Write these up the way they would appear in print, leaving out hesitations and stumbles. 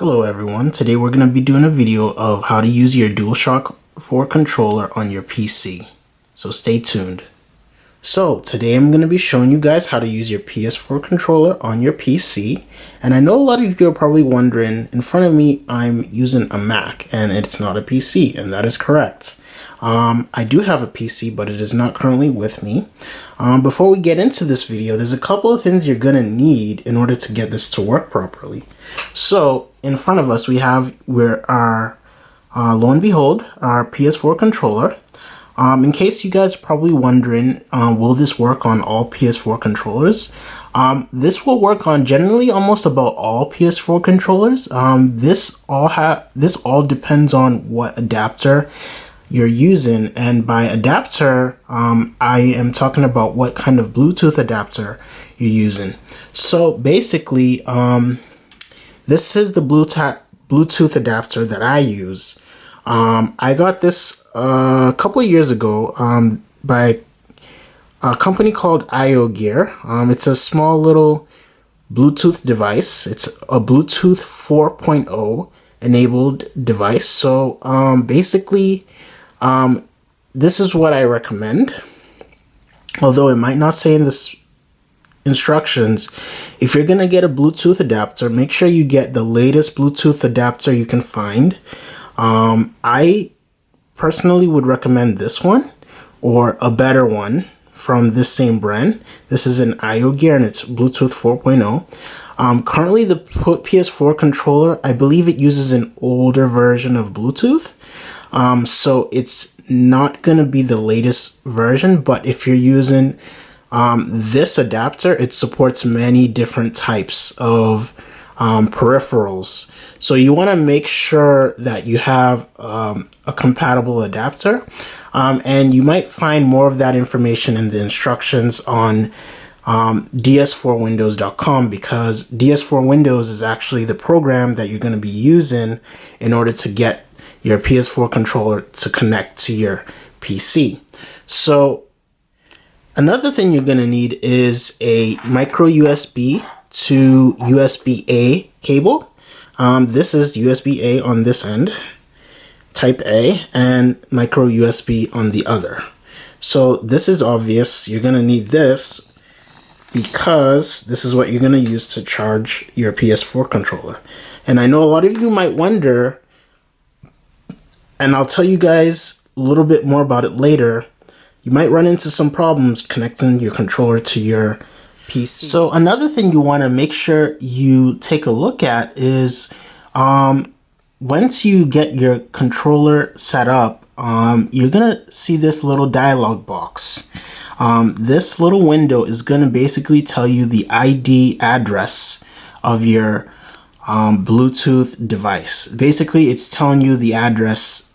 Hello everyone, today we're going to be doing a video of how to use your Dualshock 4 controller on your PC. So stay tuned. So today I'm going to be showing you guys how to use your PS4 controller on your PC. And I know a lot of you are probably wondering, in front of me I'm using a Mac and it's not a PC, and that is correct. I do have a PC, but it is not currently with me. Before we get into this video, there's a couple of things you're going to need in order to get this to work properly. So in front of us we have lo and behold, our PS4 controller. In case you guys are probably wondering, will this work on all PS4 controllers? This will work on generally almost about all PS4 controllers. This all depends on what adapter you're using, and by adapter, I am talking about what kind of Bluetooth adapter you're using. So basically, this is the Bluetooth adapter that I use. I got this a couple of years ago by a company called IO-Gear. It's a small little Bluetooth device. It's a Bluetooth 4.0 enabled device. So basically, this is what I recommend. Although it might not say in this instructions, if you're gonna get a Bluetooth adapter, make sure you get the latest Bluetooth adapter you can find. I personally would recommend this one or a better one from this same brand. This is an IO-Gear and it's Bluetooth 4.0. Currently the PS4 controller, I believe it uses an older version of Bluetooth. So it's not going to be the latest version, but if you're using this adapter, it supports many different types of peripherals. So you want to make sure that you have a compatible adapter, and you might find more of that information in the instructions on DS4Windows.com, because DS4 Windows is actually the program that you're going to be using in order to get your PS4 controller to connect to your PC. So another thing you're going to need is a micro USB to USB-A cable. This is USB-A on this end, type A, and micro USB on the other. So this is obvious. You're going to need this because this is what you're going to use to charge your PS4 controller. And I know a lot of you might wonder, and I'll tell you guys a little bit more about it later, you might run into some problems connecting your controller to your PC. So another thing you want to make sure you take a look at is once you get your controller set up, you're going to see this little dialog box. This little window is going to basically tell you the ID address of your Bluetooth device. Basically, it's telling you the address,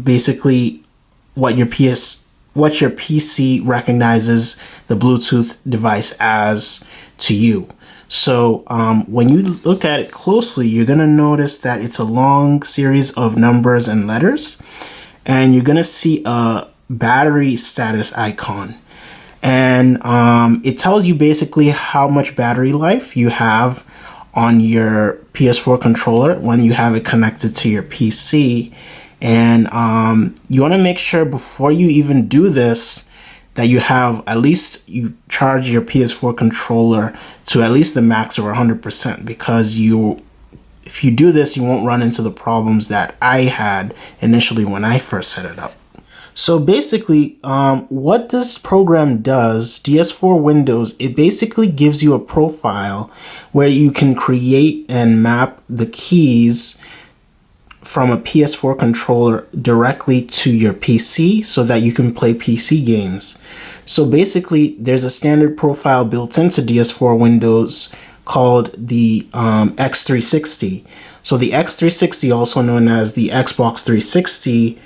basically what your PC recognizes the Bluetooth device as to you. So when you look at it closely, you're going to notice that it's a long series of numbers and letters, and you're going to see a battery status icon, and it tells you basically how much battery life you have on your PS4 controller when you have it connected to your PC. And you want to make sure before you even do this that you have at least, you charge your PS4 controller to at least the max or 100%, because if you do this, you won't run into the problems that I had initially when I first set it up. So basically, what this program does, DS4 Windows, it basically gives you a profile where you can create and map the keys from a PS4 controller directly to your PC so that you can play PC games. So basically, there's a standard profile built into DS4 Windows called the X360. So the X360, also known as the Xbox 360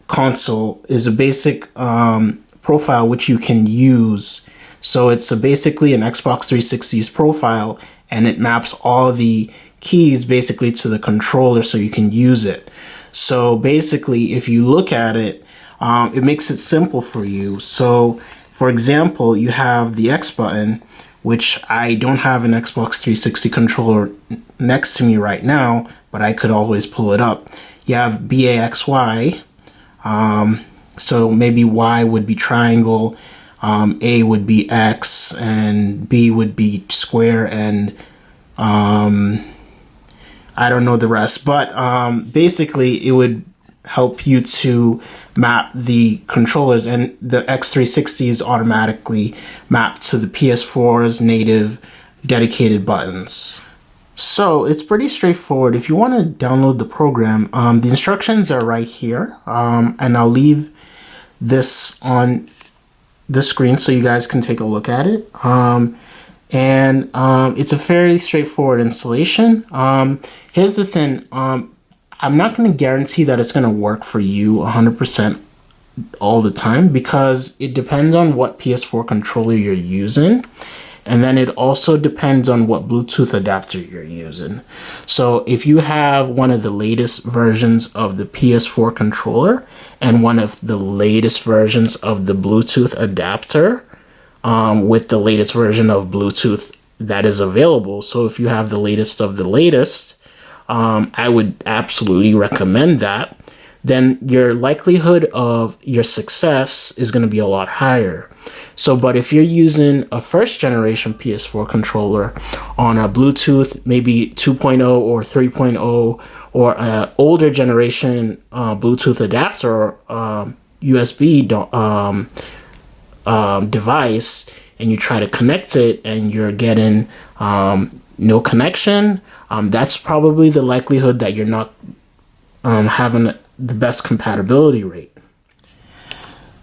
console, is a basic profile which you can use. So it's basically an Xbox 360's profile, and it maps all the keys basically to the controller so you can use it. So basically, if you look at it, it makes it simple for you. So for example, you have the X button, which I don't have an Xbox 360 controller next to me right now, but I could always pull it up. You have BAXY, so maybe Y would be triangle, A would be X, and B would be square, and I don't know the rest, but basically it would help you to map the controllers, and the X360 is automatically mapped to the PS4's native dedicated buttons. So it's pretty straightforward. If you want to download the program, the instructions are right here, and I'll leave this on the screen so you guys can take a look at it. It's a fairly straightforward installation. Here's the thing. I'm not going to guarantee that it's going to work for you 100% all the time, because it depends on what PS4 controller you're using. And then it also depends on what Bluetooth adapter you're using. So if you have one of the latest versions of the PS4 controller and one of the latest versions of the Bluetooth adapter, with the latest version of Bluetooth that is available. So if you have the latest of the latest, I would absolutely recommend that. Then your likelihood of your success is going to be a lot higher. So, but if you're using a first generation PS4 controller on a Bluetooth, maybe 2.0 or 3.0, or an older generation Bluetooth adapter or USB device, and you try to connect it and you're getting no connection, that's probably the likelihood that you're not having the best compatibility rate.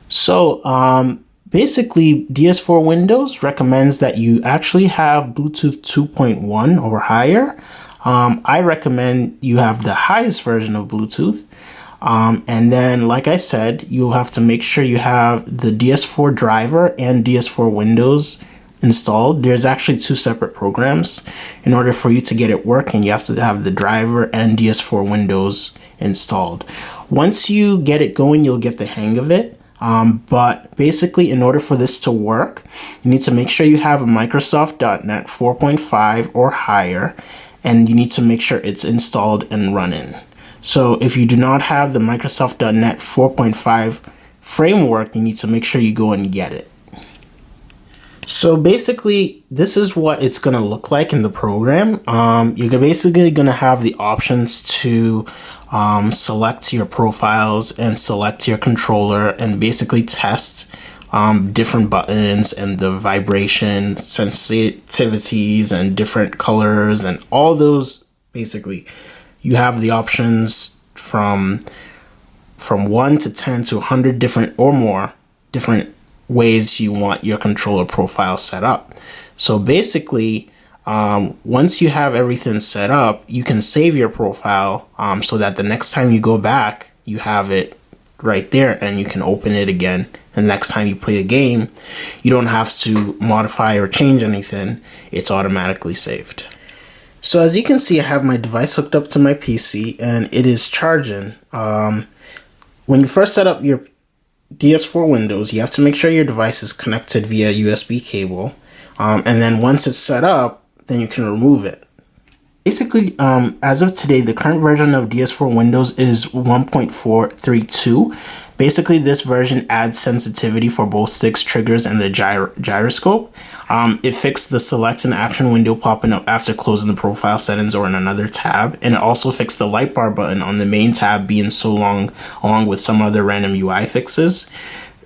So basically, DS4 Windows recommends that you actually have Bluetooth 2.1 or higher. I recommend you have the highest version of Bluetooth. And then, like I said, you'll have to make sure you have the DS4 driver and DS4 Windows installed. There's actually two separate programs. In order for you to get it working, you have to have the driver and DS4 Windows installed. Once you get it going, you'll get the hang of it. But basically, in order for this to work, you need to make sure you have a Microsoft.NET 4.5 or higher, and you need to make sure it's installed and running. So if you do not have the Microsoft.NET 4.5 framework, you need to make sure you go and get it. So basically, this is what it's going to look like in the program. You're basically going to have the options to select your profiles and select your controller and basically test different buttons and the vibration sensitivities and different colors and all those. Basically, you have the options from 1 to 10 to 100 different or more different ways you want your controller profile set up. So basically, once you have everything set up, you can save your profile so that the next time you go back, you have it right there and you can open it again. And next time you play a game, you don't have to modify or change anything. It's automatically saved. So as you can see, I have my device hooked up to my PC and it is charging. When you first set up your DS4 Windows, you have to make sure your device is connected via USB cable. And then once it's set up, then you can remove it. Basically, as of today, the current version of DS4 Windows is 1.432. Basically, this version adds sensitivity for both sticks, triggers, and the gyroscope. It fixed the select and action window popping up after closing the profile settings or in another tab. And it also fixed the light bar button on the main tab being so long, along with some other random UI fixes.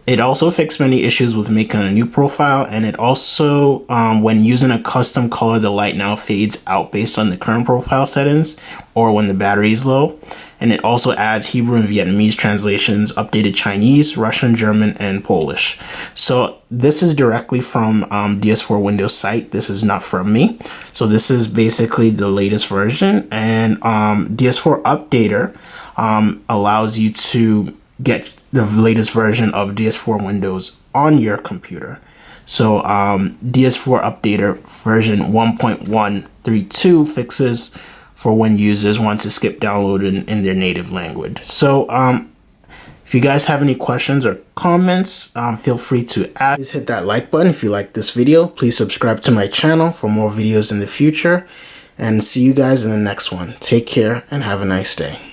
It also fixed many issues with making a new profile, and it also, when using a custom color, the light now fades out based on the current profile settings or when the battery is low. And it also adds Hebrew and Vietnamese translations, updated Chinese, Russian, German, and Polish. So this is directly from DS4 Windows site. This is not from me. So this is basically the latest version, and DS4 Updater allows you to get the latest version of DS4 Windows on your computer. So DS4 Updater version 1.132 fixes for when users want to skip downloading in their native language. So If you guys have any questions or comments, feel free to add. Please hit that like button if you like this video. Please subscribe to my channel for more videos in the future, and see you guys in the next one. Take care and have a nice day.